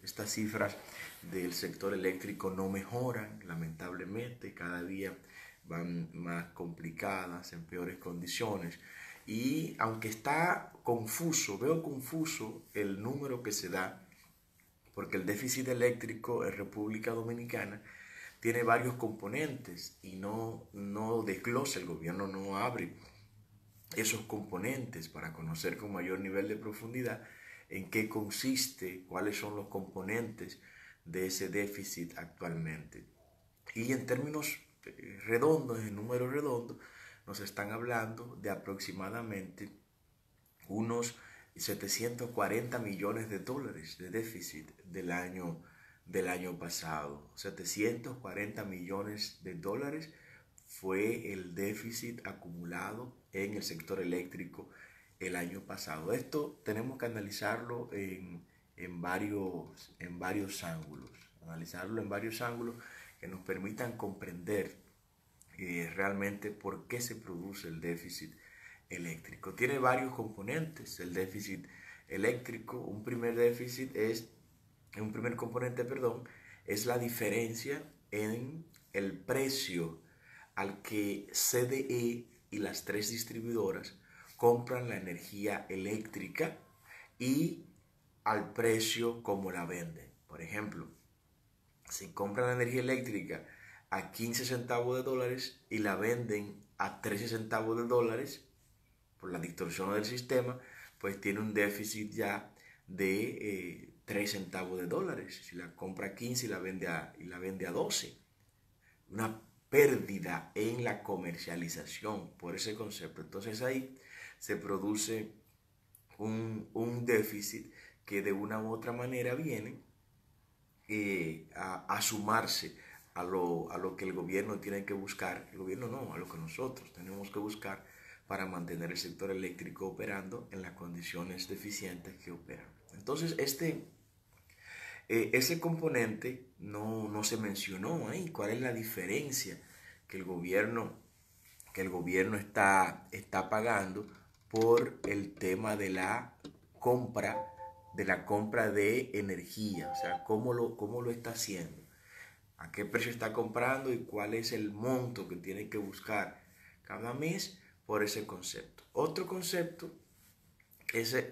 Estas cifras del sector eléctrico no mejoran, lamentablemente, cada día van más complicadas, en peores condiciones. Y aunque está confuso, veo confuso el número que se da, porque el déficit eléctrico en República Dominicana tiene varios componentes y no desglosa, el gobierno no abre esos componentes para conocer con mayor nivel de profundidad en qué consiste, cuáles son los componentes de ese déficit actualmente. Y en términos redondos, en números redondos, nos están hablando de aproximadamente unos 740 millones de dólares de déficit del año pasado. 740 millones de dólares fue el déficit acumulado en el sector eléctrico el año pasado. Esto tenemos que analizarlo en varios ángulos, que nos permitan comprender realmente por qué se produce el déficit eléctrico. Tiene varios componentes el déficit eléctrico. Un primer componente, es la diferencia en el precio al que CDE y las tres distribuidoras compran la energía eléctrica y al precio como la venden. Por ejemplo, si compran la energía eléctrica a 15 centavos de dólares y la venden a 13 centavos de dólares, por la distorsión del sistema, pues tiene un déficit ya de 3 centavos de dólares. Si la compra a 15 y la vende a 12. Una pérdida en la comercialización por ese concepto. Entonces ahí se produce un déficit que de una u otra manera viene a sumarse a lo que el gobierno tiene que buscar, el gobierno no, a lo que nosotros tenemos que buscar para mantener el sector eléctrico operando en las condiciones deficientes que operan. Entonces ese componente no se mencionó ahí. ¿Cuál es la diferencia que el gobierno está pagando por el tema de la compra de energía? O sea, cómo lo está haciendo, a qué precio está comprando y cuál es el monto que tiene que buscar cada mes por ese concepto. Otro concepto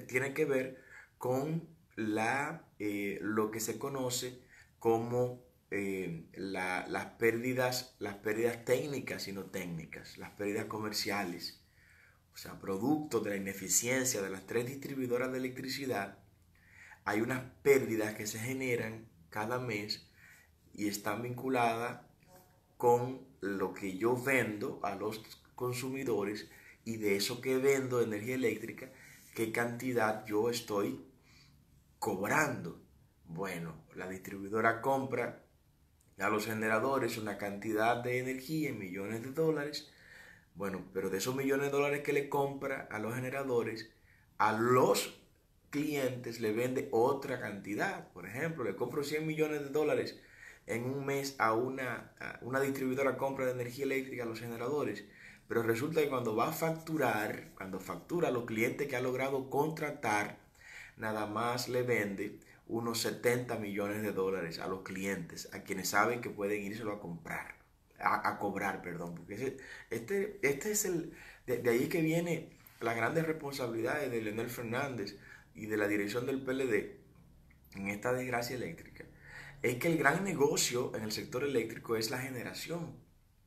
tiene que ver con lo que se conoce como las pérdidas técnicas y no técnicas, las pérdidas comerciales. O sea, producto de la ineficiencia de las tres distribuidoras de electricidad, hay unas pérdidas que se generan cada mes y están vinculadas con lo que yo vendo a los consumidores, y de eso que vendo de energía eléctrica, qué cantidad yo estoy cobrando. Bueno, la distribuidora compra a los generadores una cantidad de energía en millones de dólares. Bueno, pero de esos millones de dólares que le compra a los generadores, a los clientes le vende otra cantidad. Por ejemplo, le compro 100 millones de dólares en un mes a una distribuidora compra de energía eléctrica a los generadores. Pero resulta que cuando factura a los clientes que ha logrado contratar, nada más le vende unos 70 millones de dólares a los clientes, a quienes saben que pueden írselo a comprar, a cobrar, perdón, porque este es de ahí que viene las grandes responsabilidades de Leonel Fernández y de la dirección del PLD en esta desgracia eléctrica. Es que el gran negocio en el sector eléctrico es la generación,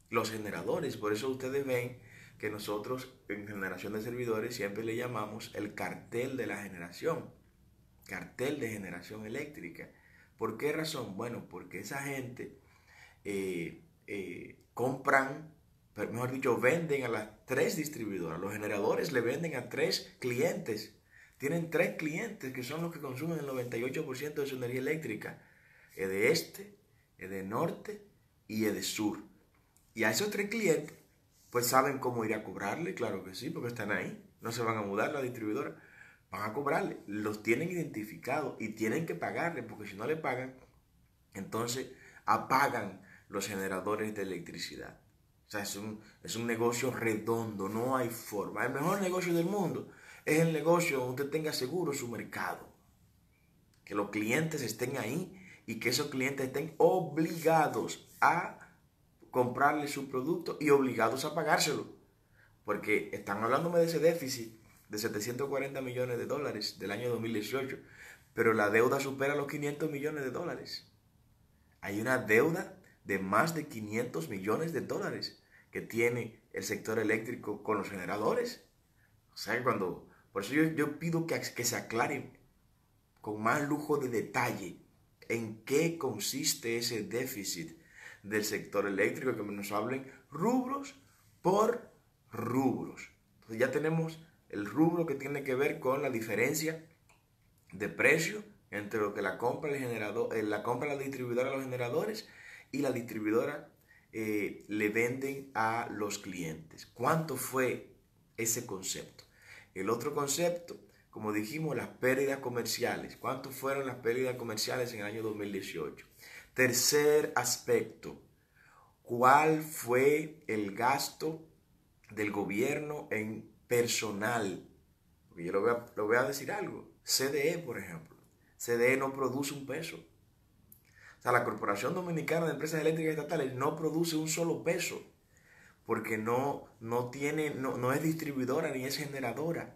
los generadores. Por eso ustedes ven que nosotros en generación de servidores siempre le llamamos el cartel de la generación, cartel de generación eléctrica. ¿Por qué razón? Bueno, porque esa gente compran, mejor dicho, venden a las tres distribuidoras. Los generadores le venden a tres clientes. Tienen tres clientes que son los que consumen el 98% de su energía eléctrica. Es de este, es de norte y es de sur. Y a esos tres clientes, pues saben cómo ir a cobrarle, claro que sí, porque están ahí. No se van a mudar la distribuidora. Van a cobrarle. Los tienen identificados y tienen que pagarle, porque si no le pagan, entonces apagan los generadores de electricidad. O sea, es un negocio redondo, no hay forma. El mejor negocio del mundo es el negocio donde usted tenga seguro su mercado. que los clientes estén ahí y que esos clientes estén obligados a comprarle su producto y obligados a pagárselo. Porque están hablándome de ese déficit de 740 millones de dólares del año 2018, pero la deuda supera los 500 millones de dólares. Hay una deuda de más de 500 millones de dólares que tiene el sector eléctrico con los generadores. O sea, por eso yo pido que se aclare con más lujo de detalle en qué consiste ese déficit del sector eléctrico, que nos hablen rubros por rubros. Entonces ya tenemos el rubro que tiene que ver con la diferencia de precio entre lo que la compra el generador, la compra la distribuidora a los generadores y la distribuidora le venden a los clientes. ¿Cuánto fue ese concepto? El otro concepto, como dijimos, las pérdidas comerciales. ¿Cuánto fueron las pérdidas comerciales en el año 2018? Tercer aspecto, ¿cuál fue el gasto del gobierno en personal? Porque yo le voy a decir algo. CDE, por ejemplo. CDE no produce un peso. O sea, la Corporación Dominicana de Empresas Eléctricas Estatales no produce un solo peso, porque no es distribuidora ni es generadora.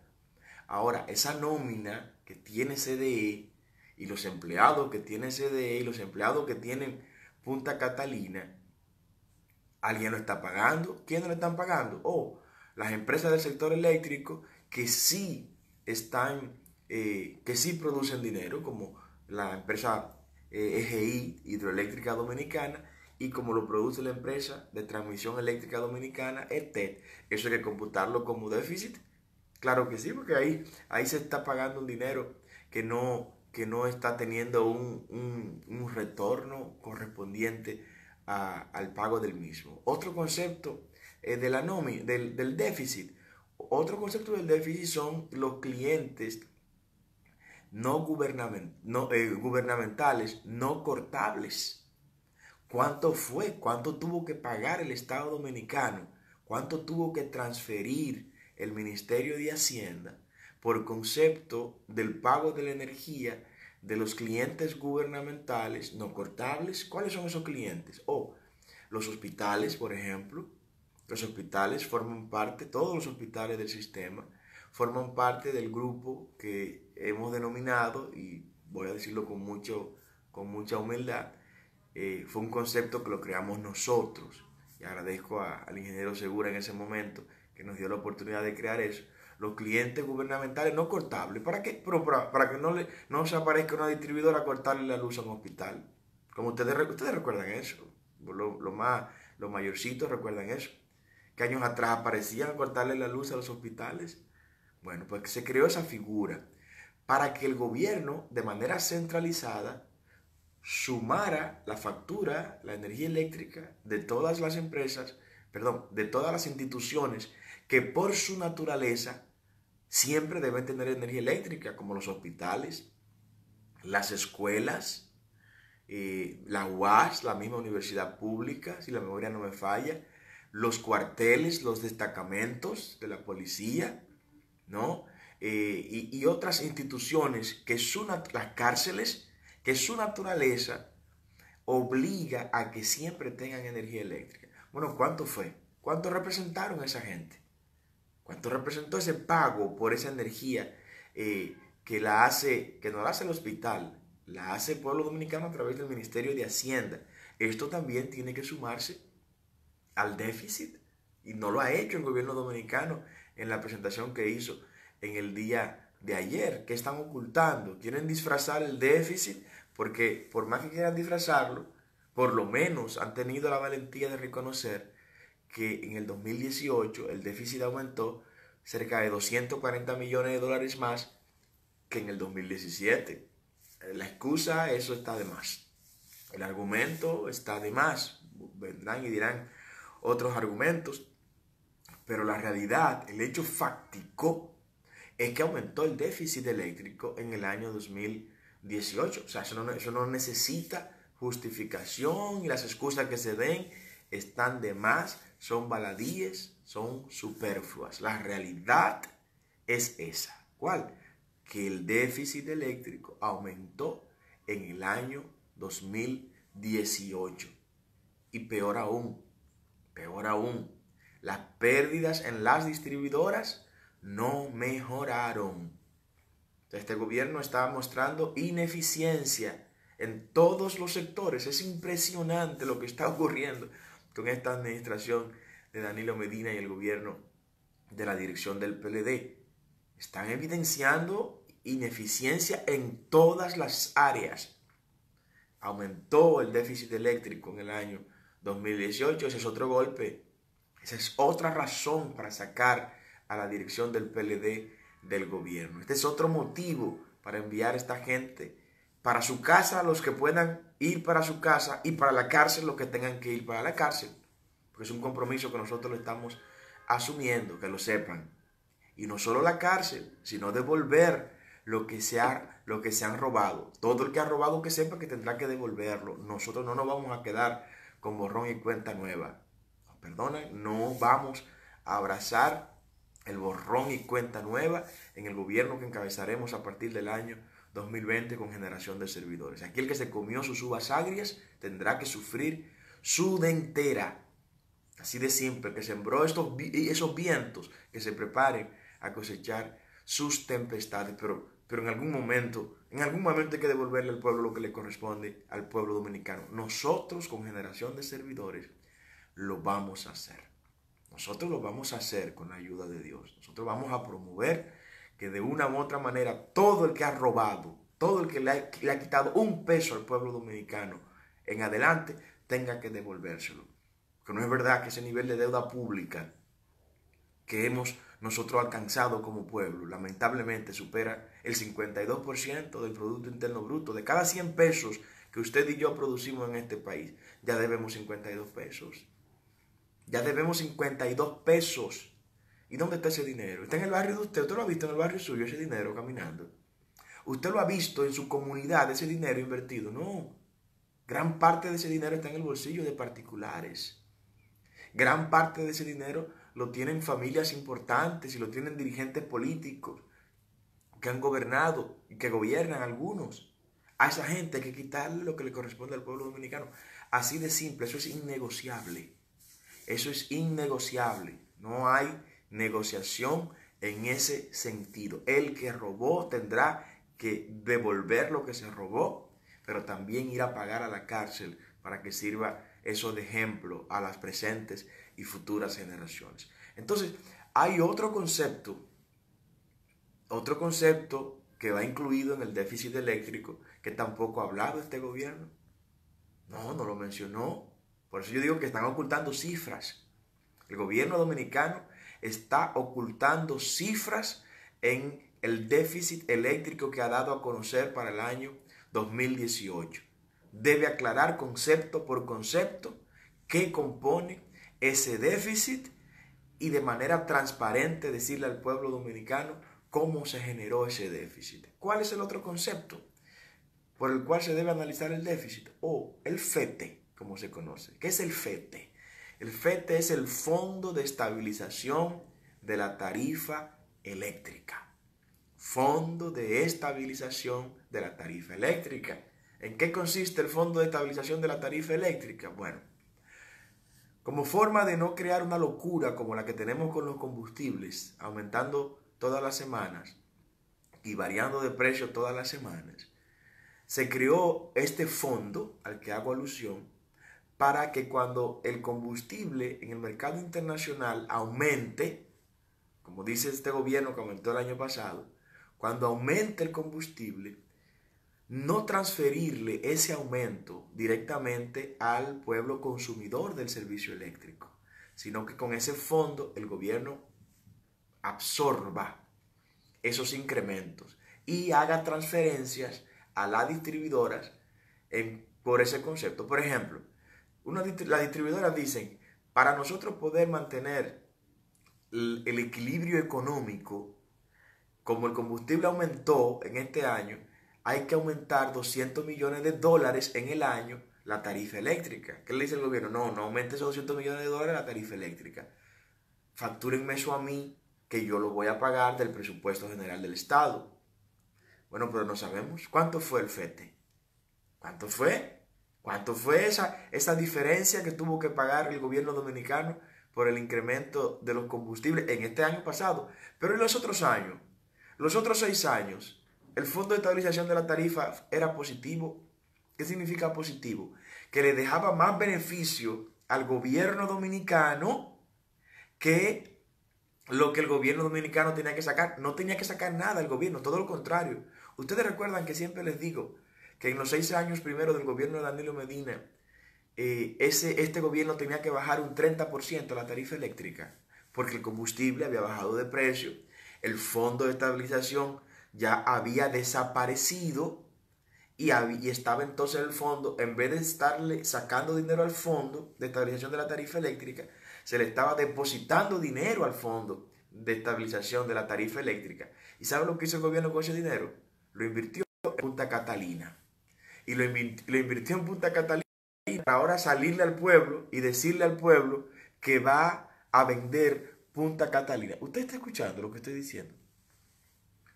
Ahora, esa nómina que tiene CDE y los empleados que tiene CDE y los empleados que tienen Punta Catalina, ¿alguien lo está pagando? ¿Quién lo están pagando? Las empresas del sector eléctrico que sí que sí producen dinero, como la empresa EGI, Hidroeléctrica Dominicana, y como lo produce la empresa de transmisión eléctrica dominicana, ETED. ¿Eso hay que computarlo como déficit? Claro que sí, porque ahí se está pagando un dinero que no está teniendo un retorno correspondiente al pago del mismo. Otro concepto del déficit. Otro concepto del déficit son los clientes gubernamentales no cortables. ¿Cuánto fue? ¿Cuánto tuvo que pagar el Estado Dominicano? ¿Cuánto tuvo que transferir el Ministerio de Hacienda por concepto del pago de la energía de los clientes gubernamentales no cortables? ¿Cuáles son esos clientes? Los hospitales, por ejemplo. Los hospitales forman parte, todos los hospitales del sistema forman parte del grupo que hemos denominado, y voy a decirlo con mucha humildad, fue un concepto que lo creamos nosotros, y agradezco al ingeniero Segura en ese momento que nos dio la oportunidad de crear eso. Los clientes gubernamentales no cortables. ¿Para qué? Para que no se aparezca una distribuidora a cortarle la luz a un hospital. Como ustedes recuerdan eso. Los mayorcitos recuerdan eso. Que años atrás aparecían a cortarle la luz a los hospitales. Bueno, pues se creó esa figura para que el gobierno, de manera centralizada, sumara la factura, la energía eléctrica de todas las empresas, de todas las instituciones que por su naturaleza siempre deben tener energía eléctrica, como los hospitales, las escuelas, la UAS, la misma universidad pública, si la memoria no me falla, los cuarteles, los destacamentos de la policía, ¿no? Y otras instituciones las cárceles, que su naturaleza obliga a que siempre tengan energía eléctrica. Bueno, ¿cuánto fue? ¿Cuánto representaron esa gente? ¿Cuánto representó ese pago por esa energía que no la hace el hospital, la hace el pueblo dominicano a través del Ministerio de Hacienda? Esto también tiene que sumarse al déficit, y no lo ha hecho el gobierno dominicano en la presentación que hizo en el día de ayer. ¿Qué están ocultando? Quieren disfrazar el déficit, porque por más que quieran disfrazarlo, por lo menos han tenido la valentía de reconocer que en el 2018 el déficit aumentó cerca de 240 millones de dólares más que en el 2017. La excusa, eso está de más. El argumento está de más. Vendrán y dirán otros argumentos, pero la realidad, el hecho fáctico, es que aumentó el déficit eléctrico en el año 2018. O sea, eso no necesita justificación, y las excusas que se den están de más, son baladíes, son superfluas. La realidad es esa. ¿Cuál? Que el déficit eléctrico aumentó en el año 2018. Y peor aún, las pérdidas en las distribuidoras no mejoraron. Este gobierno está mostrando ineficiencia en todos los sectores. Es impresionante lo que está ocurriendo con esta administración de Danilo Medina y el gobierno de la dirección del PLD. Están evidenciando ineficiencia en todas las áreas. Aumentó el déficit eléctrico en el año 2018. Ese es otro golpe. Esa es otra razón para sacar a la dirección del PLD del gobierno. Este es otro motivo para enviar a esta gente para su casa, los que puedan ir para su casa, y para la cárcel los que tengan que ir para la cárcel. Porque es un compromiso que nosotros lo estamos asumiendo, que lo sepan. Y no solo la cárcel, sino devolver lo que se han robado. Todo el que ha robado, que sepa que tendrá que devolverlo. Nosotros no nos vamos a quedar con borrón y cuenta nueva. Perdonen, no vamos a abrazar el borrón y cuenta nueva en el gobierno que encabezaremos a partir del año 2020 con generación de servidores. Aquí el que se comió sus uvas agrias tendrá que sufrir su dentera. Así de simple, que sembró esos vientos, que se preparen a cosechar sus tempestades. Pero en algún momento hay que devolverle al pueblo lo que le corresponde al pueblo dominicano. Nosotros, con generación de servidores, lo vamos a hacer. Nosotros lo vamos a hacer con la ayuda de Dios. Nosotros vamos a promover que de una u otra manera todo el que ha robado, todo el que le ha quitado un peso al pueblo dominicano en adelante, tenga que devolvérselo. Que no es verdad que ese nivel de deuda pública que hemos nosotros alcanzado como pueblo, lamentablemente supera el 52% del Producto Interno Bruto. De cada 100 pesos que usted y yo producimos en este país, ya debemos 52 pesos. Ya debemos 52 pesos. ¿Y dónde está ese dinero? Está en el barrio de usted. ¿Usted lo ha visto en el barrio suyo, ese dinero caminando? ¿Usted lo ha visto en su comunidad, ese dinero invertido? No. Gran parte de ese dinero está en el bolsillo de particulares. Gran parte de ese dinero lo tienen familias importantes y lo tienen dirigentes políticos que han gobernado y que gobiernan algunos. A esa gente hay que quitarle lo que le corresponde al pueblo dominicano. Así de simple, eso es innegociable. Eso es innegociable. No hay negociación en ese sentido. El que robó tendrá que devolver lo que se robó, pero también ir a pagar a la cárcel para que sirva eso de ejemplo a las presentes y futuras generaciones. Entonces, hay otro concepto que va incluido en el déficit eléctrico que tampoco ha hablado este gobierno. No lo mencionó. Por eso yo digo que están ocultando cifras. El gobierno dominicano está ocultando cifras en el déficit eléctrico que ha dado a conocer para el año 2018. Debe aclarar concepto por concepto qué compone ese déficit y de manera transparente decirle al pueblo dominicano cómo se generó ese déficit. ¿Cuál es el otro concepto por el cual se debe analizar el déficit? El FETE, como se conoce. ¿Qué es el FETE? El FETE es el Fondo de Estabilización de la Tarifa Eléctrica. Fondo de Estabilización de la Tarifa Eléctrica. ¿En qué consiste el Fondo de Estabilización de la Tarifa Eléctrica? Bueno, como forma de no crear una locura como la que tenemos con los combustibles, aumentando todas las semanas y variando de precio todas las semanas, se creó este fondo al que hago alusión para que cuando el combustible en el mercado internacional aumente, como dice este gobierno que aumentó el año pasado, cuando aumente el combustible, no transferirle ese aumento directamente al pueblo consumidor del servicio eléctrico, sino que con ese fondo el gobierno absorba esos incrementos y haga transferencias a las distribuidoras por ese concepto. Por ejemplo, las distribuidoras dicen, para nosotros poder mantener el equilibrio económico, como el combustible aumentó en este año, hay que aumentar $200 millones en el año la tarifa eléctrica. ¿Qué le dice el gobierno? No aumente esos $200 millones la tarifa eléctrica. Factúrenme eso a mí, que yo lo voy a pagar del presupuesto general del Estado. Bueno, pero no sabemos. ¿Cuánto fue el FETE? ¿Cuánto fue? ¿Cuánto fue esa diferencia que tuvo que pagar el gobierno dominicano por el incremento de los combustibles en este año pasado? Pero en los otros años, los otros 6 años, el Fondo de Estabilización de la Tarifa era positivo. ¿Qué significa positivo? Que le dejaba más beneficio al gobierno dominicano que lo que el gobierno dominicano tenía que sacar. No tenía que sacar nada el gobierno, todo lo contrario. Ustedes recuerdan que siempre les digo que en los 6 años primero del gobierno de Danilo Medina, este gobierno tenía que bajar un 30% la tarifa eléctrica, porque el combustible había bajado de precio, el fondo de estabilización ya había desaparecido y estaba entonces el fondo, en vez de estarle sacando dinero al fondo de estabilización de la tarifa eléctrica, se le estaba depositando dinero al fondo de estabilización de la tarifa eléctrica. ¿Y sabe lo que hizo el gobierno con ese dinero? Lo invirtió en Punta Catalina. Y lo invirtió en Punta Catalina para ahora salirle al pueblo y decirle al pueblo que va a vender Punta Catalina. ¿Usted está escuchando lo que estoy diciendo?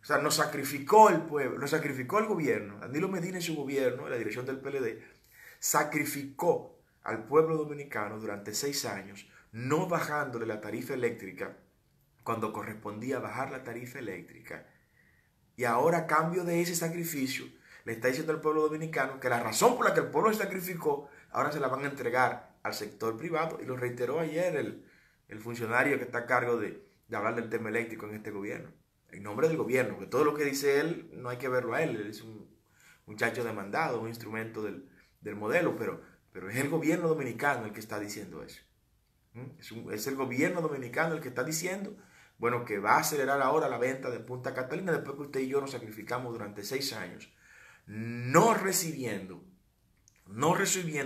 O sea, nos sacrificó el pueblo, nos sacrificó el gobierno. Danilo Medina y su gobierno, la dirección del PLD, sacrificó al pueblo dominicano durante 6 años, no bajándole la tarifa eléctrica cuando correspondía bajar la tarifa eléctrica. Y ahora, a cambio de ese sacrificio, le está diciendo al pueblo dominicano que la razón por la que el pueblo se sacrificó, ahora se la van a entregar al sector privado. Y lo reiteró ayer el funcionario que está a cargo de hablar del tema eléctrico en este gobierno. En nombre del gobierno, que todo lo que dice él no hay que verlo a él. Él es un muchacho demandado, un instrumento del modelo, pero es el gobierno dominicano el que está diciendo eso. Es el gobierno dominicano el que está diciendo, bueno, que va a acelerar ahora la venta de Punta Catalina después que usted y yo nos sacrificamos durante 6 años, no recibiendo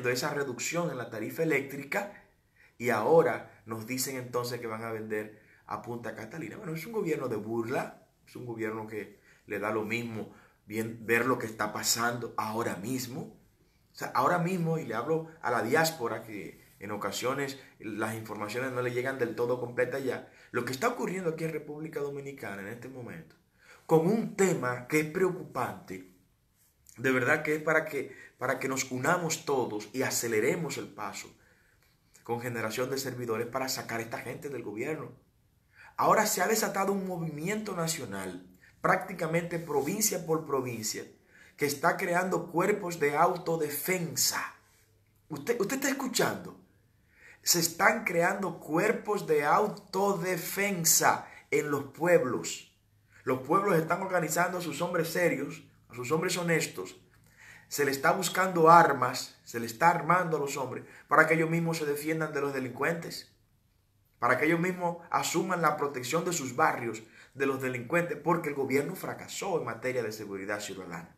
esa reducción en la tarifa eléctrica, y ahora nos dicen entonces que van a vender a Punta Catalina. Bueno, es un gobierno de burla, es un gobierno que le da lo mismo ver lo que está pasando ahora mismo. O sea, ahora mismo, y le hablo a la diáspora que en ocasiones las informaciones no le llegan del todo completas ya, lo que está ocurriendo aquí en República Dominicana en este momento, con un tema que es preocupante, de verdad que es para que nos unamos todos y aceleremos el paso con generación de servidores para sacar a esta gente del gobierno. Ahora se ha desatado un movimiento nacional, prácticamente provincia por provincia, que está creando cuerpos de autodefensa. Usted está escuchando. Se están creando cuerpos de autodefensa en los pueblos. Los pueblos están organizando a sus hombres serios, a sus hombres honestos. Se le está buscando armas, se le está armando a los hombres para que ellos mismos se defiendan de los delincuentes, para que ellos mismos asuman la protección de sus barrios, de los delincuentes, porque el gobierno fracasó en materia de seguridad ciudadana.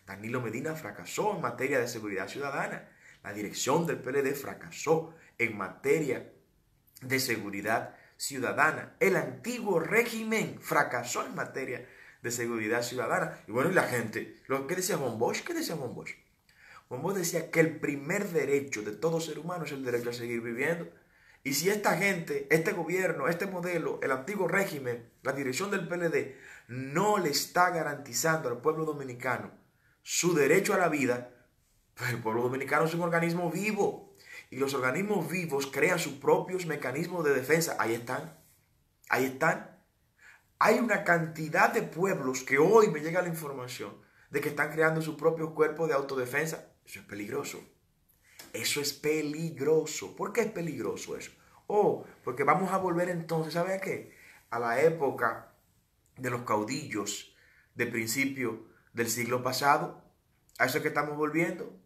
Danilo Medina fracasó en materia de seguridad ciudadana. La dirección del PLD fracasó en materia de seguridad ciudadana. El antiguo régimen fracasó en materia de seguridad ciudadana. Y bueno, y la gente, ¿qué decía Juan Bosch? ¿Qué decía Juan Bosch? Juan Bosch decía que el primer derecho de todo ser humano es el derecho a seguir viviendo. Y si esta gente, este gobierno, este modelo, el antiguo régimen, la dirección del PLD, no le está garantizando al pueblo dominicano su derecho a la vida, pues el pueblo dominicano es un organismo vivo. Y los organismos vivos crean sus propios mecanismos de defensa. Ahí están. Ahí están. Hay una cantidad de pueblos que hoy me llega la información de que están creando sus propios cuerpos de autodefensa. Eso es peligroso. Eso es peligroso. ¿Por qué es peligroso eso? Porque vamos a volver entonces, ¿sabe a qué? A la época de los caudillos de principio del siglo pasado. A eso es que estamos volviendo.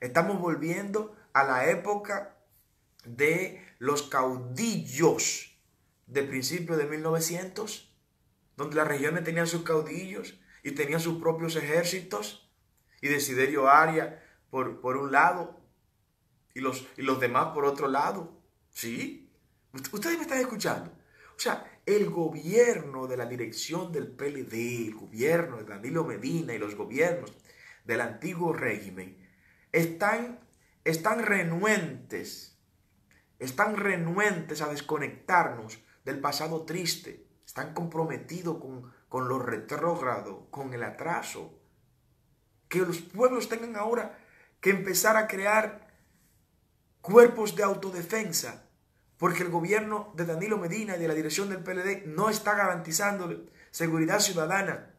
Estamos volviendo a la época de los caudillos de principio de 1900, donde las regiones tenían sus caudillos y tenían sus propios ejércitos, y Desiderio Arias por un lado y los demás por otro lado. ¿Sí? Ustedes me están escuchando. O sea, el gobierno de la dirección del PLD, el gobierno de Danilo Medina y los gobiernos del antiguo régimen están renuentes a desconectarnos del pasado triste. Están comprometidos con lo retrógrado, con el atraso. Que los pueblos tengan ahora que empezar a crear cuerpos de autodefensa, porque el gobierno de Danilo Medina y de la dirección del PLD no está garantizando seguridad ciudadana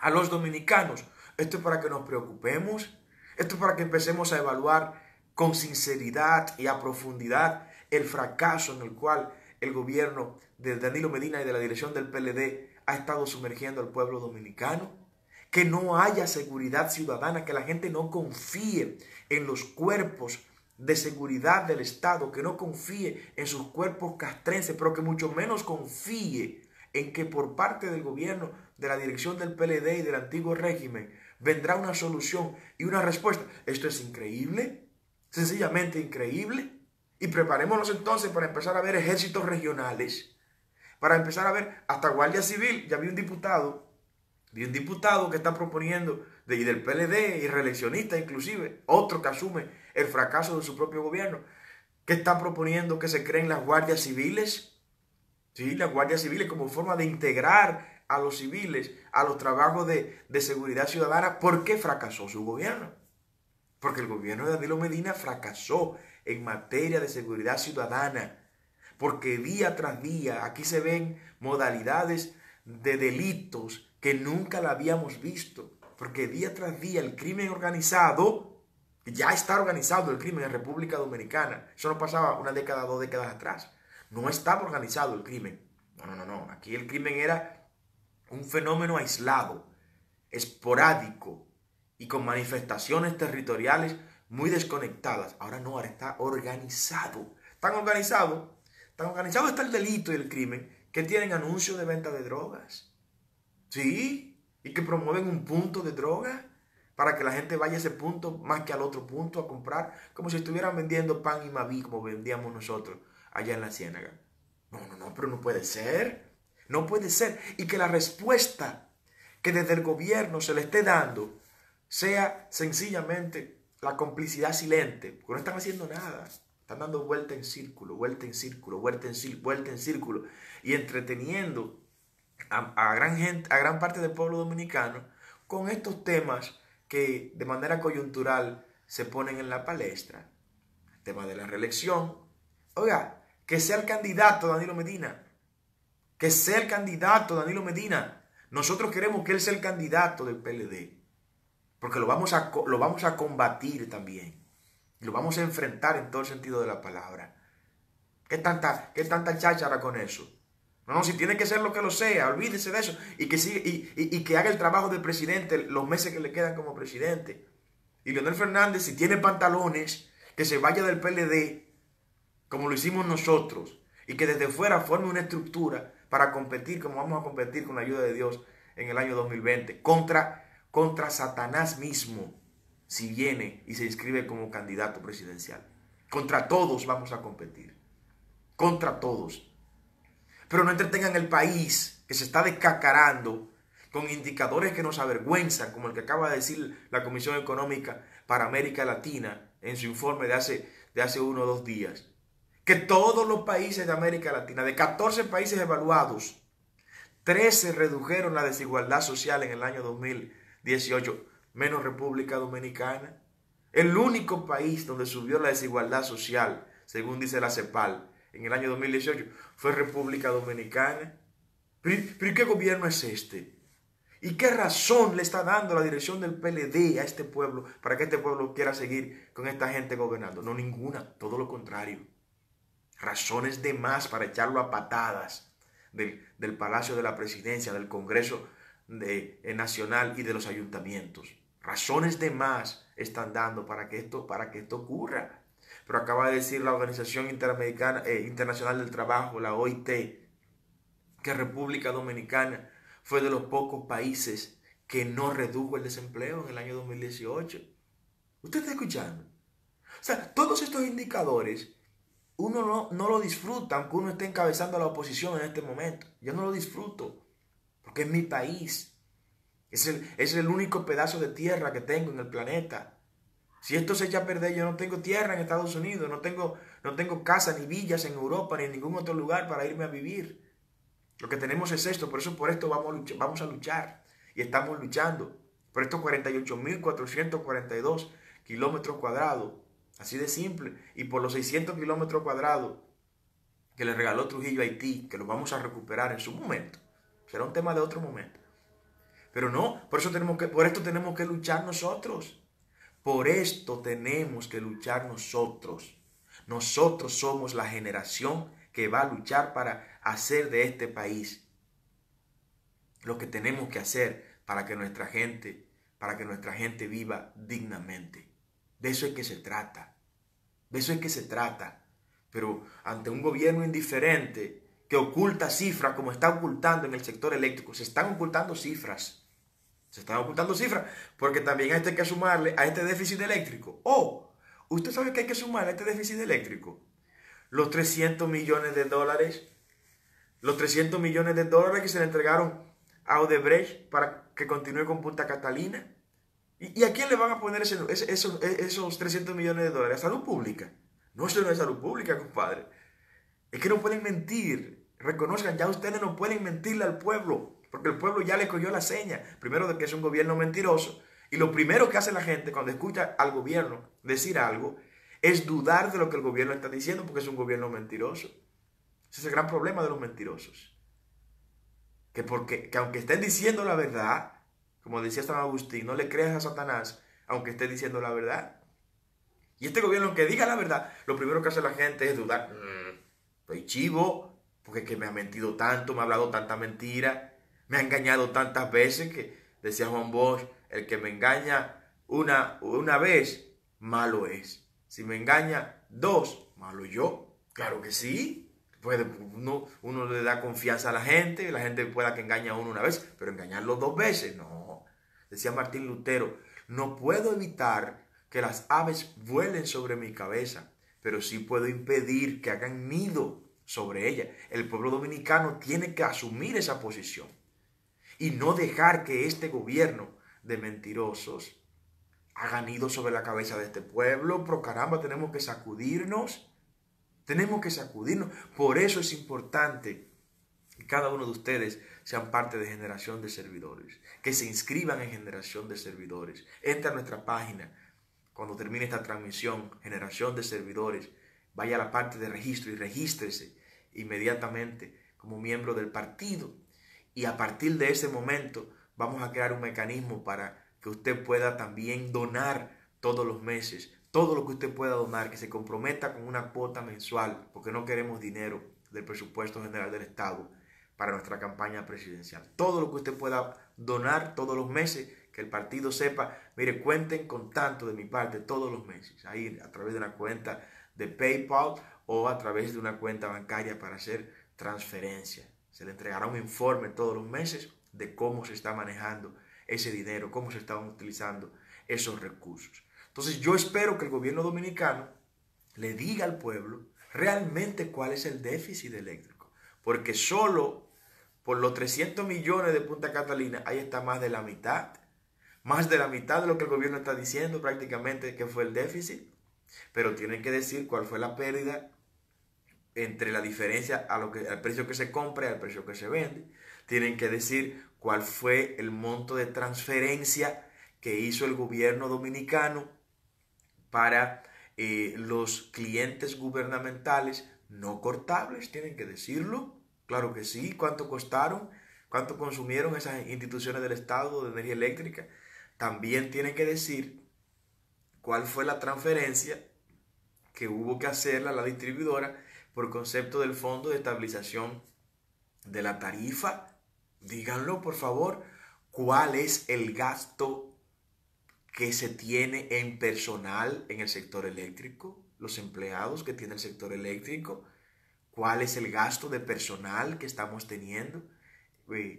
a los dominicanos. Esto es para que nos preocupemos, esto es para que empecemos a evaluar con sinceridad y a profundidad el fracaso en el cual el gobierno de Danilo Medina y de la dirección del PLD ha estado sumergiendo al pueblo dominicano. Que no haya seguridad ciudadana, que la gente no confíe en los cuerpos de seguridad del Estado, que no confíe en sus cuerpos castrenses, pero que mucho menos confíe en que por parte del gobierno, de la dirección del PLD y del antiguo régimen, vendrá una solución y una respuesta. Esto es increíble, sencillamente increíble. Y preparémonos entonces para empezar a ver ejércitos regionales, para empezar a ver hasta Guardia Civil. Ya vi un diputado que está proponiendo, y del PLD, y reeleccionista inclusive, otro que asume el fracaso de su propio gobierno, que está proponiendo que se creen las guardias civiles. Sí, las guardias civiles como forma de integrar a los civiles a los trabajos de seguridad ciudadana. ¿Por qué fracasó su gobierno? Porque el gobierno de Danilo Medina fracasó en materia de seguridad ciudadana. Porque día tras día aquí se ven modalidades de delitos que nunca la habíamos visto. Porque día tras día el crimen organizado, ya está organizado el crimen en República Dominicana. Eso no pasaba una década, 2 décadas atrás. No estaba organizado el crimen. No. Aquí el crimen era un fenómeno aislado, esporádico y con manifestaciones territoriales muy desconectadas. Ahora no, ahora está organizado. Tan organizado está el delito y el crimen que tienen anuncios de venta de drogas. Sí, y que promueven un punto de droga para que la gente vaya a ese punto más que al otro punto a comprar, como si estuvieran vendiendo pan y Maví como vendíamos nosotros allá en la Ciénaga. No, pero no puede ser. No puede ser. Y que la respuesta que desde el gobierno se le esté dando sea sencillamente la complicidad silente, porque no están haciendo nada. Están dando vuelta en círculo, vuelta en círculo, vuelta en círculo, y entreteniendo a gran parte del pueblo dominicano con estos temas que de manera coyuntural se ponen en la palestra. El tema de la reelección. Oiga, que sea el candidato Danilo Medina. Que sea el candidato Danilo Medina. Nosotros queremos que él sea el candidato del PLD. Porque lo vamos a combatir también. Y lo vamos a enfrentar en todo el sentido de la palabra. ¿Qué tanta cháchara con eso? No, si tiene que ser lo que lo sea, olvídese de eso. Y que haga el trabajo del presidente los meses que le quedan como presidente. Y Leonel Fernández, si tiene pantalones, que se vaya del PLD, como lo hicimos nosotros. Y que desde fuera forme una estructura para competir, como vamos a competir con la ayuda de Dios en el año 2020. Contra Satanás mismo, si viene y se inscribe como candidato presidencial. Contra todos vamos a competir. Contra todos. Pero no entretengan el país que se está descacarando con indicadores que nos avergüenzan, como el que acaba de decir la Comisión Económica para América Latina en su informe de hace 1 o 2 días. Que todos los países de América Latina, de 14 países evaluados, 13 redujeron la desigualdad social en el año 2018, menos República Dominicana. El único país donde subió la desigualdad social, según dice la CEPAL, en el año 2018, fue República Dominicana. ¿Pero qué gobierno es este? ¿Y qué razón le está dando la dirección del PLD a este pueblo para que este pueblo quiera seguir con esta gente gobernando? No, ninguna, todo lo contrario. Razones de más para echarlo a patadas del Palacio de la Presidencia, del Congreso Nacional y de los ayuntamientos. Razones de más están dando para que esto ocurra. Pero acaba de decir la Organización Internacional del Trabajo, la OIT, que República Dominicana fue de los pocos países que no redujo el desempleo en el año 2018. ¿Usted está escuchando? O sea, todos estos indicadores uno no lo disfruta, aunque uno esté encabezando la oposición en este momento. Yo no lo disfruto, porque es mi país. Es el único pedazo de tierra que tengo en el planeta. Si esto se echa a perder, yo no tengo tierra en Estados Unidos, no tengo casa ni villas en Europa ni en ningún otro lugar para irme a vivir. Lo que tenemos es esto, por esto vamos a luchar y estamos luchando por estos 48.442 kilómetros cuadrados, así de simple, y por los 600 kilómetros cuadrados que le regaló Trujillo a Haití, que los vamos a recuperar en su momento, será un tema de otro momento. Pero no, por esto tenemos que luchar nosotros. Por esto tenemos que luchar nosotros. Nosotros somos la generación que va a luchar para hacer de este país lo que tenemos que hacer para que nuestra gente viva dignamente. De eso es que se trata. De eso es que se trata. Pero ante un gobierno indiferente que oculta cifras como está ocultando en el sector eléctrico, se están ocultando cifras. Se están ocultando cifras porque también hay que sumarle a este déficit eléctrico. ¿Usted sabe que hay que sumarle a este déficit eléctrico? Los 300 millones de dólares. Los 300 millones de dólares que se le entregaron a Odebrecht para que continúe con Punta Catalina. ¿Y a quién le van a poner esos 300 millones de dólares? ¿A salud pública? No, eso no es salud pública, compadre. Es que no pueden mentir. Reconozcan, ya ustedes no pueden mentirle al pueblo. Porque el pueblo ya le cogió la seña. Primero, de que es un gobierno mentiroso. Y lo primero que hace la gente cuando escucha al gobierno decir algo es dudar de lo que el gobierno está diciendo porque es un gobierno mentiroso. Ese es el gran problema de los mentirosos. Que aunque estén diciendo la verdad, como decía San Agustín, no le creas a Satanás aunque esté diciendo la verdad. Y este gobierno que diga la verdad, lo primero que hace la gente es dudar. Estoy chivo, porque es que me ha mentido tanto, me ha hablado tanta mentira, me ha engañado tantas veces que, decía Juan Bosch, el que me engaña una vez, malo es. Si me engaña dos, malo yo. Claro que sí. Uno le da confianza a la gente pueda que engañe a uno una vez, pero engañarlo dos veces, no. Decía Martín Lutero, no puedo evitar que las aves vuelen sobre mi cabeza, pero sí puedo impedir que hagan nido sobre ella. El pueblo dominicano tiene que asumir esa posición y no dejar que este gobierno de mentirosos haga nido sobre la cabeza de este pueblo. Pero caramba, tenemos que sacudirnos. Tenemos que sacudirnos. Por eso es importante que cada uno de ustedes sean parte de Generación de Servidores, que se inscriban en Generación de Servidores. Entra a nuestra página cuando termine esta transmisión, Generación de Servidores, vaya a la parte de registro y regístrese inmediatamente como miembro del partido. Y a partir de ese momento vamos a crear un mecanismo para que usted pueda también donar todos los meses. Todo lo que usted pueda donar, que se comprometa con una cuota mensual, porque no queremos dinero del presupuesto general del Estado para nuestra campaña presidencial. Todo lo que usted pueda donar todos los meses, que el partido sepa, mire, cuenten con tanto de mi parte todos los meses, ahí a través de una cuenta de PayPal o a través de una cuenta bancaria para hacer transferencia. Se le entregará un informe todos los meses de cómo se está manejando ese dinero, cómo se están utilizando esos recursos. Entonces yo espero que el gobierno dominicano le diga al pueblo realmente cuál es el déficit eléctrico. Porque solo por los 300 millones de Punta Catalina, ahí está más de la mitad. Más de la mitad de lo que el gobierno está diciendo prácticamente que fue el déficit. Pero tienen que decir cuál fue la pérdida entre la diferencia al precio que se compra y al precio que se vende. Tienen que decir cuál fue el monto de transferencia que hizo el gobierno dominicano para los clientes gubernamentales no cortables. Tienen que decirlo, claro que sí. ¿Cuánto costaron? ¿Cuánto consumieron esas instituciones del Estado de energía eléctrica? También tienen que decir cuál fue la transferencia que hubo que hacerla a la distribuidora por concepto del Fondo de Estabilización de la Tarifa. Díganlo, por favor. ¿Cuál es el gasto que se tiene en personal en el sector eléctrico? Los empleados que tiene el sector eléctrico. ¿Cuál es el gasto de personal que estamos teniendo?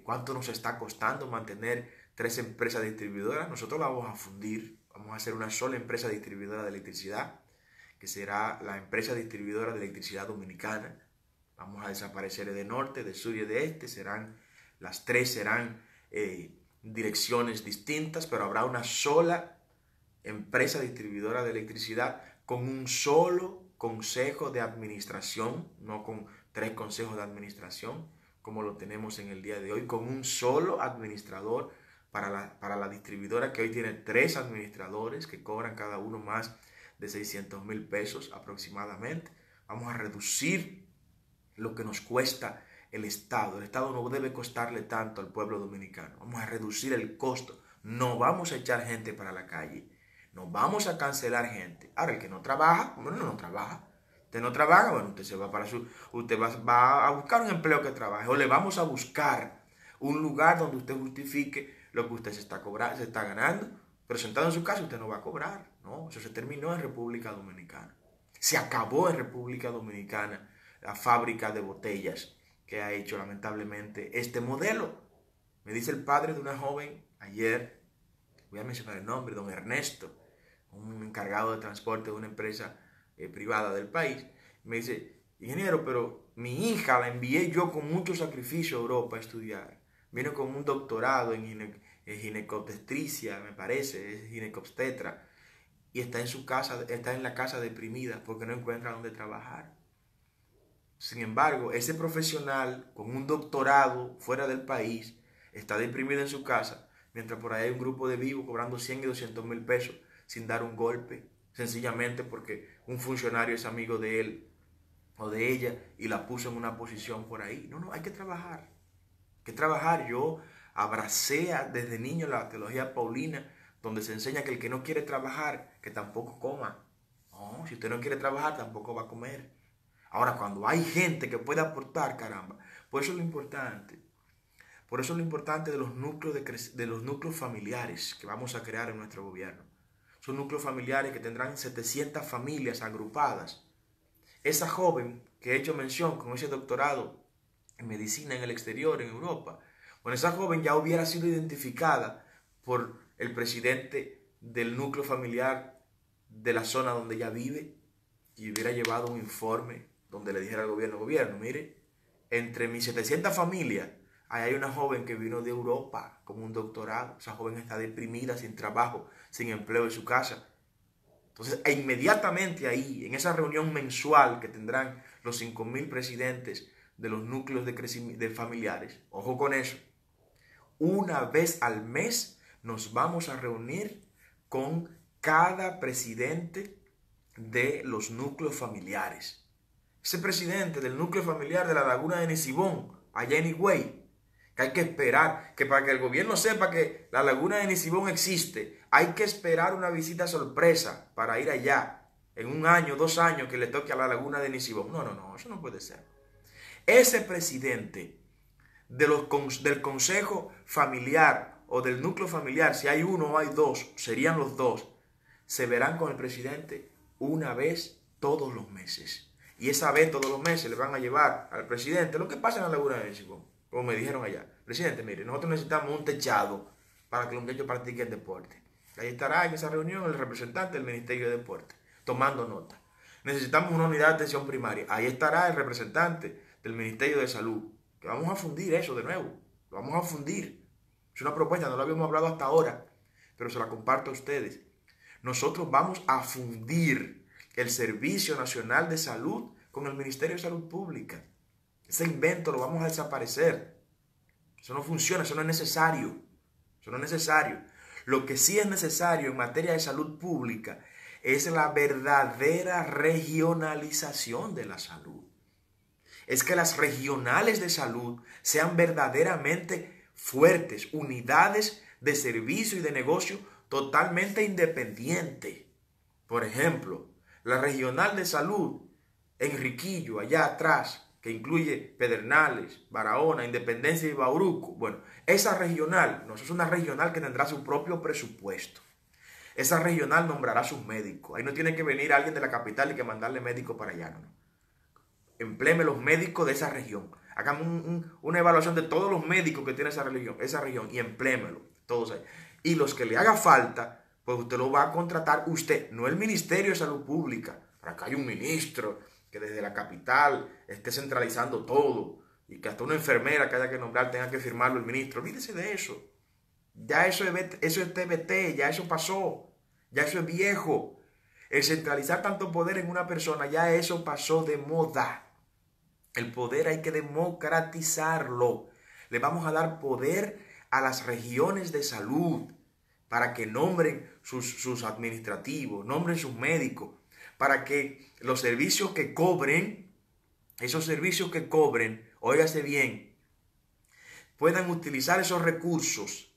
¿Cuánto nos está costando mantener 3 empresas distribuidoras? Nosotros la vamos a fundir. Vamos a hacer una sola empresa distribuidora de electricidad, que será la empresa distribuidora de electricidad dominicana. Vamos a desaparecer de norte, de sur y de este. Las 3 serán direcciones distintas, pero habrá una sola empresa distribuidora de electricidad con un solo consejo de administración, no con 3 consejos de administración como lo tenemos en el día de hoy, con un solo administrador para la distribuidora que hoy tiene 3 administradores que cobran cada uno más de 600,000 pesos aproximadamente. Vamos a reducir lo que nos cuesta el Estado. El Estado no debe costarle tanto al pueblo dominicano. Vamos a reducir el costo. No vamos a echar gente para la calle. No vamos a cancelar gente. Ahora, el que no trabaja, bueno, no trabaja. Usted no trabaja, bueno, usted se va para usted va a buscar un empleo que trabaje. O le vamos a buscar un lugar donde usted justifique lo que usted se está ganando. Pero sentado en su casa usted no va a cobrar. No, eso se terminó en República Dominicana. Se acabó en República Dominicana la fábrica de botellas que ha hecho lamentablemente este modelo. Me dice el padre de una joven ayer, voy a mencionar el nombre, don Ernesto, un encargado de transporte de una empresa privada del país. Me dice, ingeniero, pero mi hija la envié yo con mucho sacrificio a Europa a estudiar. Vino con un doctorado en ginecobstetricia, me parece, es ginecobstetra, y está en su casa, está en la casa deprimida porque no encuentra dónde trabajar. Sin embargo, ese profesional con un doctorado fuera del país está deprimido en su casa, mientras por ahí hay un grupo de vivos cobrando 100 y 200,000 pesos sin dar un golpe, sencillamente porque un funcionario es amigo de él o de ella y la puso en una posición por ahí. No, hay que trabajar. Hay que trabajar. Yo abracé desde niño la teología paulina, donde se enseña que el que no quiere trabajar, que tampoco coma. No, si usted no quiere trabajar, tampoco va a comer. Ahora, cuando hay gente que puede aportar, caramba, por eso es lo importante. Por eso es lo importante de los núcleos familiares que vamos a crear en nuestro gobierno. Son núcleos familiares que tendrán 700 familias agrupadas. Esa joven que he hecho mención con ese doctorado en medicina en el exterior, en Europa, bueno, esa joven ya hubiera sido identificada por el presidente del núcleo familiar de la zona donde ella vive y hubiera llevado un informe donde le dijera al gobierno, mire, entre mis 700 familias, ahí hay una joven que vino de Europa con un doctorado. Esa joven está deprimida, sin trabajo, sin empleo en su casa. Entonces, inmediatamente ahí, en esa reunión mensual que tendrán los 5,000 presidentes de los núcleos de familiares, ojo con eso, una vez al mes nos vamos a reunir con cada presidente de los núcleos familiares. Ese presidente del núcleo familiar de la laguna de Nisibón, allá en Higüey, que hay que esperar, que para que el gobierno sepa que la laguna de Nisibón existe, hay que esperar una visita sorpresa para ir allá, en 1 año, 2 años que le toque a la laguna de Nisibón. No, eso no puede ser. Ese presidente del consejo familiar o del núcleo familiar, si hay uno o hay 2, serían los 2, se verán con el presidente una vez todos los meses. Y esa vez todos los meses le van a llevar al presidente lo que pasa en la laguna de Nisibón. Como me dijeron allá, presidente, mire, nosotros necesitamos un techado para que los muchachos practiquen deporte. Ahí estará en esa reunión el representante del Ministerio de Deporte, tomando nota. Necesitamos una unidad de atención primaria. Ahí estará el representante del Ministerio de Salud. Que vamos a fundir eso de nuevo. Lo vamos a fundir. Es una propuesta, no lo habíamos hablado hasta ahora, pero se la comparto a ustedes. Nosotros vamos a fundir el Servicio Nacional de Salud con el Ministerio de Salud Pública. Ese invento lo vamos a desaparecer. Eso no funciona, eso no es necesario. Eso no es necesario. Lo que sí es necesario en materia de salud pública es la verdadera regionalización de la salud. Es que las regionales de salud sean verdaderamente fuertes, unidades de servicio y de negocio totalmente independientes. Por ejemplo, la regional de salud en Riquillo, allá atrás, que incluye Pedernales, Barahona, Independencia y Bauruco. Bueno, esa regional, no, eso es una regional que tendrá su propio presupuesto. Esa regional nombrará sus médicos. Ahí no tiene que venir alguien de la capital y que mandarle médico para allá, no. Empléeme los médicos de esa región. Hagamos una evaluación de todos los médicos que tiene esa región y emplémelo, todos ahí. Y los que le haga falta, pues usted lo va a contratar usted, no el Ministerio de Salud Pública. Para acá hay un ministro que desde la capital esté centralizando todo y que hasta una enfermera que haya que nombrar tenga que firmarlo el ministro. Olvídese de eso. Ya eso es TBT, ya eso pasó, ya eso es viejo. El centralizar tanto poder en una persona, ya eso pasó de moda. El poder hay que democratizarlo. Le vamos a dar poder a las regiones de salud para que nombren sus administrativos, nombren sus médicos, para que los servicios que cobren, esos servicios que cobren, óigase bien, puedan utilizar esos recursos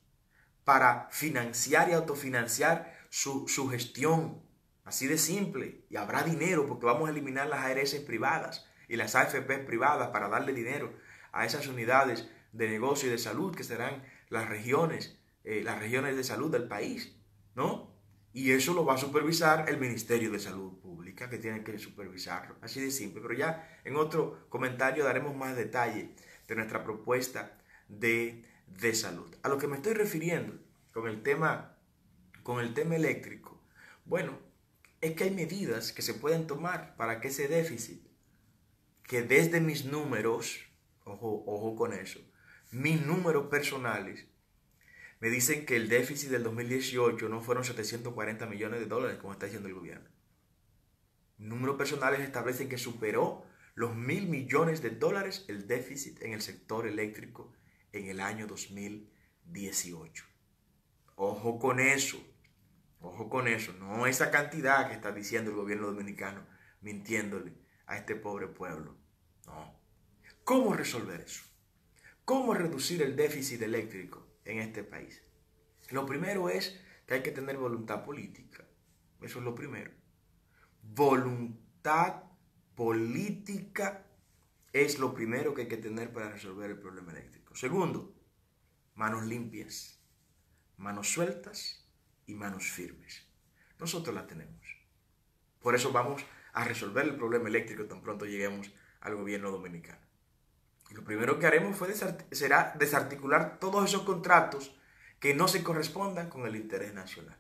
para financiar y autofinanciar su gestión. Así de simple. Y habrá dinero porque vamos a eliminar las ARS privadas y las AFP privadas para darle dinero a esas unidades de negocio y de salud que serán las regiones de salud del país, ¿no? Y eso lo va a supervisar el Ministerio de Salud Pública, que tiene que supervisarlo. Así de simple. Pero ya en otro comentario daremos más detalle de nuestra propuesta de salud. A lo que me estoy refiriendo con el tema eléctrico, bueno, es que hay medidas que se pueden tomar para que ese déficit, que desde mis números, ojo con eso, mis números personales, me dicen que el déficit del 2018 no fueron 740 millones de dólares, como está diciendo el gobierno. Números personales establecen que superó los 1.000 millones de dólares el déficit en el sector eléctrico en el año 2018. Ojo con eso, no esa cantidad que está diciendo el gobierno dominicano mintiéndole a este pobre pueblo. No. ¿Cómo resolver eso? ¿Cómo reducir el déficit eléctrico en este país? Lo primero es que hay que tener voluntad política. Eso es lo primero. Voluntad política es lo primero que hay que tener para resolver el problema eléctrico. Segundo, manos limpias, manos sueltas y manos firmes. Nosotros las tenemos. Por eso vamos a resolver el problema eléctrico tan pronto lleguemos al gobierno dominicano. Y lo primero que haremos será desarticular todos esos contratos que no se correspondan con el interés nacional.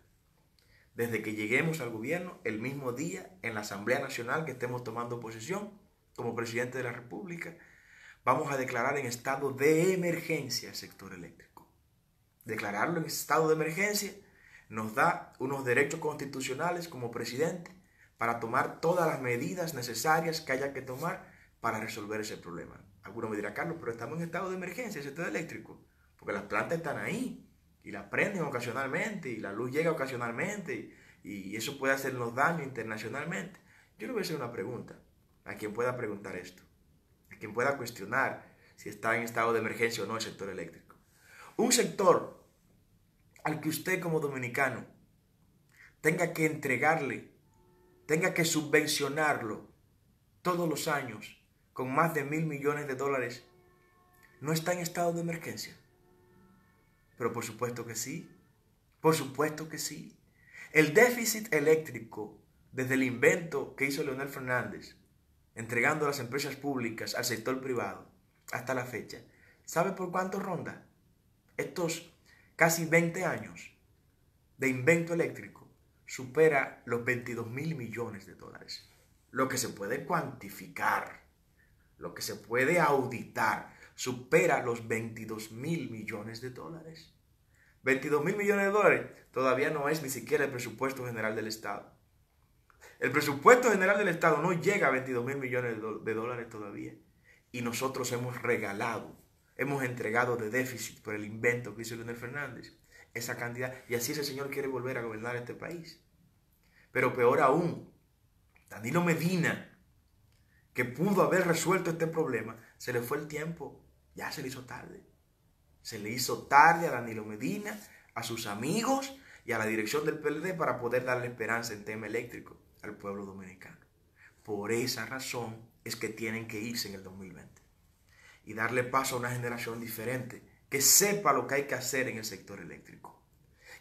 Desde que lleguemos al gobierno, el mismo día, en la Asamblea Nacional que estemos tomando posesión como presidente de la República, vamos a declarar en estado de emergencia el sector eléctrico. Declararlo en estado de emergencia nos da unos derechos constitucionales como presidente para tomar todas las medidas necesarias que haya que tomar para resolver ese problema. Alguno me dirá, Carlos, pero estamos en estado de emergencia, el sector eléctrico, porque las plantas están ahí y las prenden ocasionalmente y la luz llega ocasionalmente y eso puede hacernos daño internacionalmente. Yo le voy a hacer una pregunta a quien pueda preguntar esto, a quien pueda cuestionar si está en estado de emergencia o no el sector eléctrico. Un sector al que usted como dominicano tenga que entregarle, tenga que subvencionarlo todos los años con más de 1.000 millones de dólares, ¿no está en estado de emergencia? Pero por supuesto que sí, por supuesto que sí. El déficit eléctrico, desde el invento que hizo Leonel Fernández, entregando las empresas públicas al sector privado, hasta la fecha, ¿sabe por cuánto ronda? Estos casi 20 años de invento eléctrico supera los 22.000 millones de dólares. Lo que se puede cuantificar, lo que se puede auditar, supera los 22.000 millones de dólares. 22.000 millones de dólares todavía no es ni siquiera el presupuesto general del Estado. El presupuesto general del Estado no llega a 22.000 millones de dólares todavía. Y nosotros hemos regalado, hemos entregado de déficit por el invento que hizo Leonel Fernández esa cantidad. Y así ese señor quiere volver a gobernar este país. Pero peor aún, Danilo Medina, que pudo haber resuelto este problema, se le fue el tiempo, ya se le hizo tarde. Se le hizo tarde a Danilo Medina, a sus amigos y a la dirección del PLD para poder darle esperanza en tema eléctrico al pueblo dominicano. Por esa razón es que tienen que irse en el 2020 y darle paso a una generación diferente que sepa lo que hay que hacer en el sector eléctrico,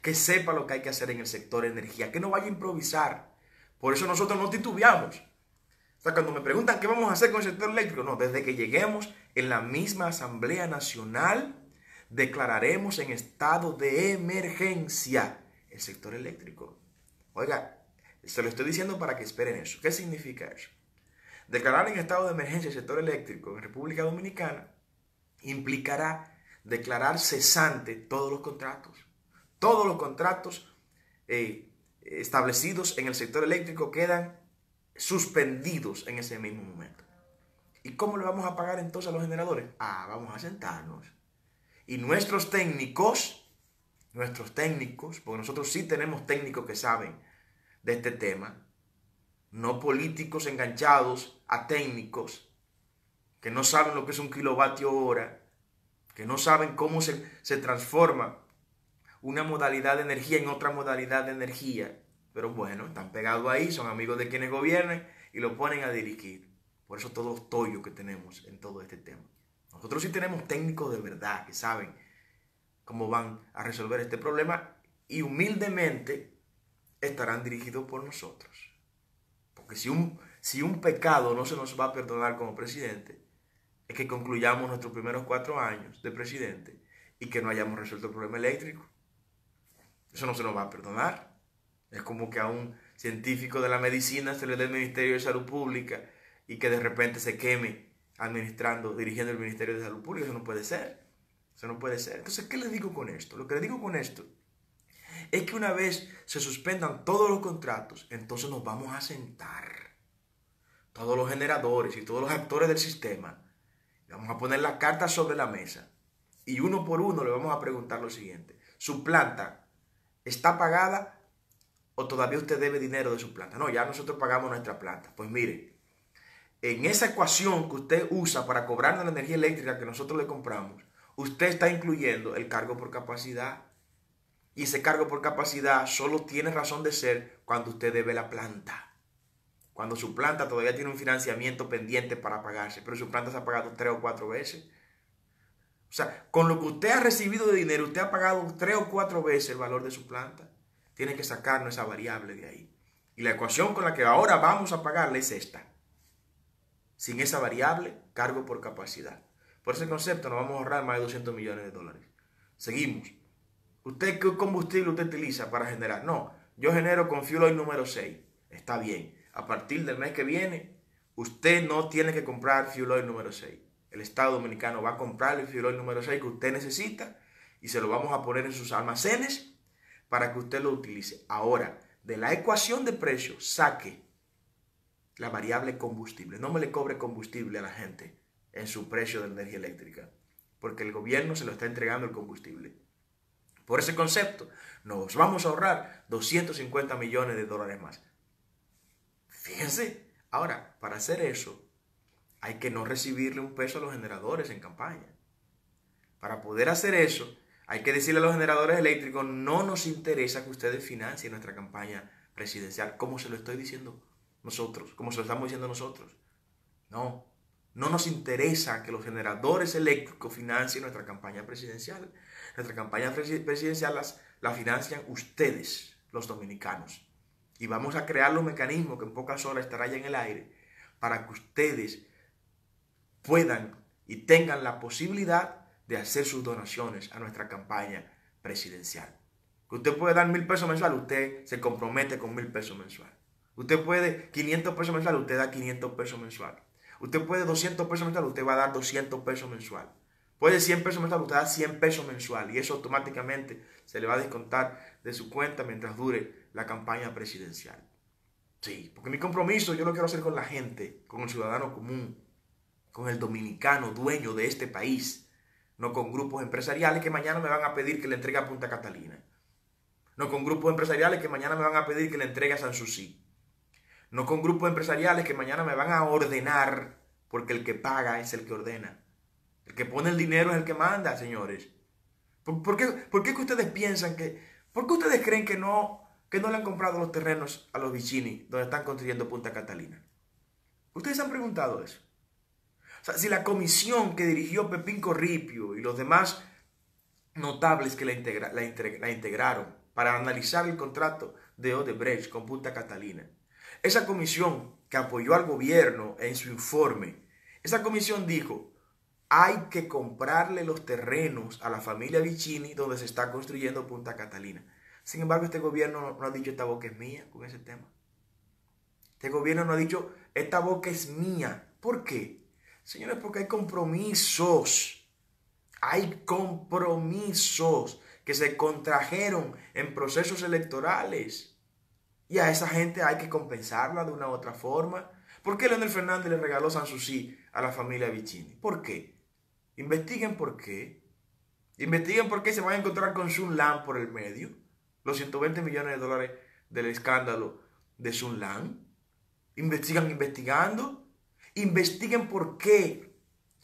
que sepa lo que hay que hacer en el sector energía, que no vaya a improvisar. Por eso nosotros no titubeamos. O sea, cuando me preguntan qué vamos a hacer con el sector eléctrico, no, desde que lleguemos en la misma Asamblea Nacional, declararemos en estado de emergencia el sector eléctrico. Oiga, se lo estoy diciendo para que esperen eso. ¿Qué significa eso? Declarar en estado de emergencia el sector eléctrico en República Dominicana implicará declarar cesante todos los contratos. Todos los contratos establecidos en el sector eléctrico quedan suspendidos en ese mismo momento. ¿Y cómo le vamos a pagar entonces a los generadores? Vamos a sentarnos Y nuestros técnicos, porque nosotros sí tenemos técnicos que saben de este tema, no políticos enganchados a técnicos que no saben lo que es un kilovatio hora, que no saben cómo se transforma una modalidad de energía en otra modalidad de energía. Pero bueno, están pegados ahí, son amigos de quienes gobiernan y lo ponen a dirigir. Por eso todos los tollos que tenemos en todo este tema. Nosotros sí tenemos técnicos de verdad que saben cómo van a resolver este problema y humildemente estarán dirigidos por nosotros. Porque si un pecado no se nos va a perdonar como presidente, es que concluyamos nuestros primeros 4 años de presidente y que no hayamos resuelto el problema eléctrico. Eso no se nos va a perdonar. Es como que a un científico de la medicina se le dé el Ministerio de Salud Pública y que de repente se queme dirigiendo el Ministerio de Salud Pública. Eso no puede ser. Eso no puede ser. Entonces, ¿qué les digo con esto? Lo que les digo con esto es que una vez se suspendan todos los contratos, entonces nos vamos a sentar, todos los generadores y todos los actores del sistema, vamos a poner las cartas sobre la mesa y uno por uno le vamos a preguntar lo siguiente: ¿su planta está pagada o todavía usted debe dinero de su planta? No, ya nosotros pagamos nuestra planta. Pues mire, en esa ecuación que usted usa para cobrarnos la energía eléctrica que nosotros le compramos, usted está incluyendo el cargo por capacidad. Y ese cargo por capacidad solo tiene razón de ser cuando usted debe la planta. Cuando su planta todavía tiene un financiamiento pendiente para pagarse, pero su planta se ha pagado 3 o 4 veces. O sea, con lo que usted ha recibido de dinero, usted ha pagado 3 o 4 veces el valor de su planta. Tiene que sacarnos esa variable de ahí. Y la ecuación con la que ahora vamos a pagarle es esta. Sin esa variable, cargo por capacidad. Por ese concepto nos vamos a ahorrar más de $200 millones. Seguimos. ¿Usted qué combustible usted utiliza para generar? No, yo genero con fuel oil número 6. Está bien. A partir del mes que viene, usted no tiene que comprar fuel oil número 6. El Estado Dominicano va a comprar el fuel oil número 6 que usted necesita y se lo vamos a poner en sus almacenes para que usted lo utilice. Ahora, de la ecuación de precios, saque la variable combustible. No me le cobre combustible a la gente en su precio de energía eléctrica, porque el gobierno se lo está entregando el combustible. Por ese concepto, nos vamos a ahorrar $250 millones más. Fíjense, ahora, para hacer eso, hay que no recibirle un peso a los generadores en campaña. Para poder hacer eso, hay que decirle a los generadores eléctricos: no nos interesa que ustedes financien nuestra campaña presidencial, como se lo estoy diciendo nosotros, como se lo estamos diciendo nosotros. No, no nos interesa que los generadores eléctricos financien nuestra campaña presidencial. Nuestra campaña presidencial la financian ustedes, los dominicanos. Y vamos a crear los mecanismos que en pocas horas estará ya en el aire para que ustedes puedan y tengan la posibilidad de hacer sus donaciones a nuestra campaña presidencial. Que usted puede dar $1,000 mensual, usted se compromete con $1,000 mensual. Usted puede $500 mensual, usted da $500 mensual. Usted puede $200 mensual, usted va a dar $200 mensual. Puede $100 mensual, usted da $100 mensual. Y eso automáticamente se le va a descontar de su cuenta mientras dure la campaña presidencial. Sí, porque mi compromiso yo lo quiero hacer con la gente, con el ciudadano común, con el dominicano dueño de este país. No con grupos empresariales que mañana me van a pedir que le entregue a Punta Catalina. No con grupos empresariales que mañana me van a pedir que le entregue a Sanssouci. No con grupos empresariales que mañana me van a ordenar, porque el que paga es el que ordena. El que pone el dinero es el que manda, señores. ¿Por qué que ustedes piensan por qué ustedes creen que no le han comprado los terrenos a los Vicini donde están construyendo Punta Catalina? ¿Ustedes se han preguntado eso? O sea, si la comisión que dirigió Pepín Corripio y los demás notables que la integraron para analizar el contrato de Odebrecht con Punta Catalina, esa comisión que apoyó al gobierno en su informe, esa comisión dijo: hay que comprarle los terrenos a la familia Vicini donde se está construyendo Punta Catalina. Sin embargo, este gobierno no ha dicho: esta boca es mía con ese tema. Este gobierno no ha dicho: esta boca es mía. ¿Por qué? Señores, porque hay compromisos. Hay compromisos que se contrajeron en procesos electorales. Y a esa gente hay que compensarla de una u otra forma. ¿Por qué Leonel Fernández le regaló Sanssouci a la familia Vicini? ¿Por qué? Investiguen por qué. Investiguen por qué se van a encontrar con Sunland por el medio. Los 120 millones de dólares del escándalo de Sunland. Investigan investigando. Investiguen por qué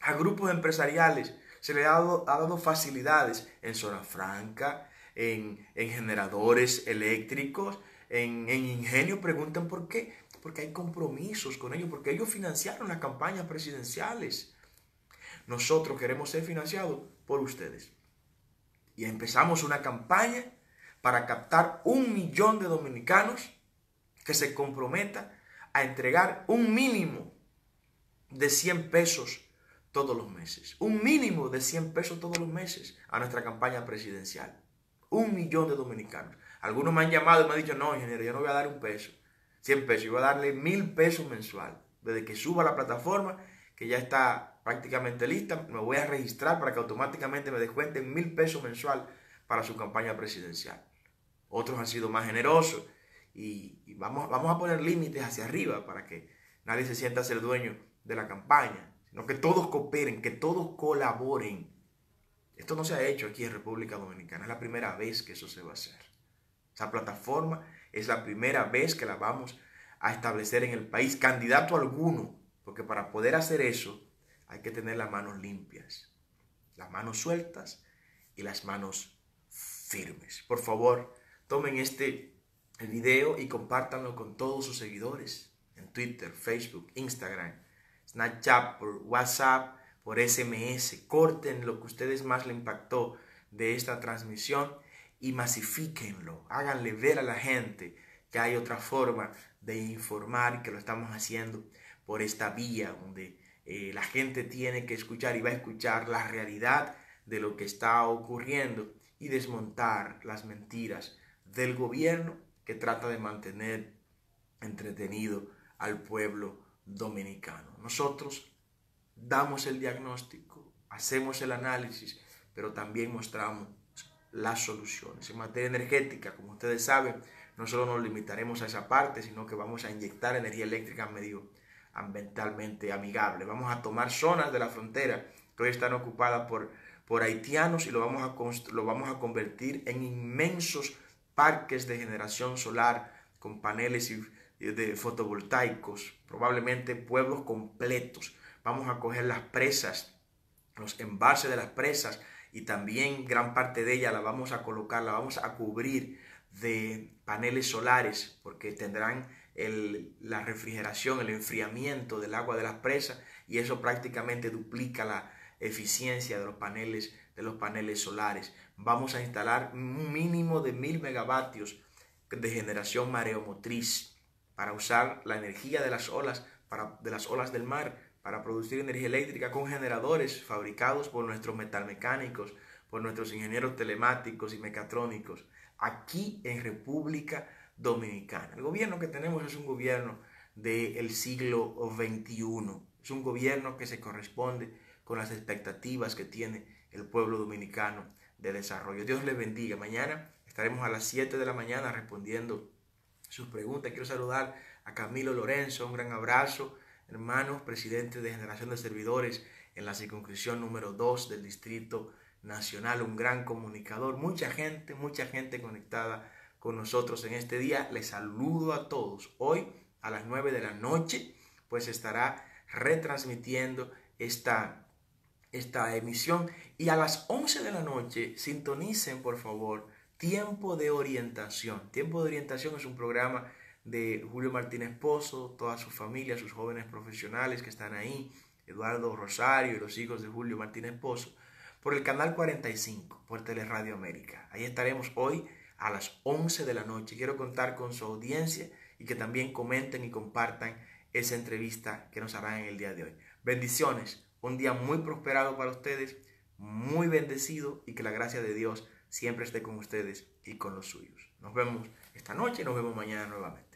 a grupos empresariales se les ha dado facilidades en zona franca, en generadores eléctricos, en ingenios. Preguntan por qué. Porque hay compromisos con ellos, porque ellos financiaron las campañas presidenciales. Nosotros queremos ser financiados por ustedes. Y empezamos una campaña para captar 1 millón de dominicanos que se comprometa a entregar un mínimo de 100 pesos todos los meses. Un mínimo de 100 pesos todos los meses a nuestra campaña presidencial. 1 millón de dominicanos. Algunos me han llamado y me han dicho, no, ingeniero, yo no voy a dar 1 peso, 100 pesos, yo voy a darle 1000 pesos mensual. Desde que suba la plataforma, que ya está prácticamente lista, me voy a registrar para que automáticamente me descuenten 1000 pesos mensual para su campaña presidencial. Otros han sido más generosos y vamos a poner límites hacia arriba para que nadie se sienta a ser dueño de la campaña, sino que todos cooperen, que todos colaboren. Esto no se ha hecho aquí en República Dominicana, es la primera vez que eso se va a hacer. Esa plataforma es la primera vez que la vamos a establecer en el país, candidato alguno, porque para poder hacer eso hay que tener las manos limpias, las manos sueltas y las manos firmes. Por favor, tomen el video y compártanlo con todos sus seguidores en Twitter, Facebook, Instagram, Snapchat, por WhatsApp, por SMS. Corten lo que a ustedes más le impactó de esta transmisión y masifíquenlo. Háganle ver a la gente que hay otra forma de informar, que lo estamos haciendo por esta vía donde la gente tiene que escuchar y va a escuchar la realidad de lo que está ocurriendo y desmontar las mentiras del gobierno que trata de mantener entretenido al pueblo dominicano. Nosotros damos el diagnóstico, hacemos el análisis, pero también mostramos las soluciones. En materia energética, como ustedes saben, no solo nos limitaremos a esa parte, sino que vamos a inyectar energía eléctrica medioambientalmente amigable. Vamos a tomar zonas de la frontera que hoy están ocupadas por haitianos y lo vamos a convertir en inmensos parques de generación solar con paneles de fotovoltaicos, probablemente pueblos completos. Vamos a coger las presas, los embalses de las presas, y también gran parte de ella la vamos a colocar, la vamos a cubrir de paneles solares, porque tendrán la refrigeración, el enfriamiento del agua de las presas, y eso prácticamente duplica la eficiencia de los paneles solares. Vamos a instalar un mínimo de 1000 megavatios de generación mareomotriz para usar la energía de las olas del mar para producir energía eléctrica con generadores fabricados por nuestros metalmecánicos, por nuestros ingenieros telemáticos y mecatrónicos, aquí en República Dominicana. El gobierno que tenemos es un gobierno del siglo XXI, es un gobierno que se corresponde con las expectativas que tiene el pueblo dominicano de desarrollo. Dios les bendiga. Mañana estaremos a las 7 de la mañana respondiendo sus preguntas. Quiero saludar a Camilo Lorenzo, un gran abrazo. Hermanos, presidente de Generación de Servidores en la circunscripción número 2 del Distrito Nacional, un gran comunicador, mucha gente conectada con nosotros en este día. Les saludo a todos. Hoy a las 9 de la noche pues estará retransmitiendo esta emisión, y a las 11 de la noche sintonicen por favor Tiempo de Orientación. Tiempo de Orientación es un programa de Julio Martínez Pozo, toda su familia, sus jóvenes profesionales que están ahí, Eduardo Rosario y los hijos de Julio Martínez Pozo, por el canal 45, por Teleradio América. Ahí estaremos hoy a las 11 de la noche. Quiero contar con su audiencia y que también comenten y compartan esa entrevista que nos harán en el día de hoy. Bendiciones, un día muy prosperado para ustedes, muy bendecido, y que la gracia de Dios siempre esté con ustedes y con los suyos. Nos vemos esta noche y nos vemos mañana nuevamente.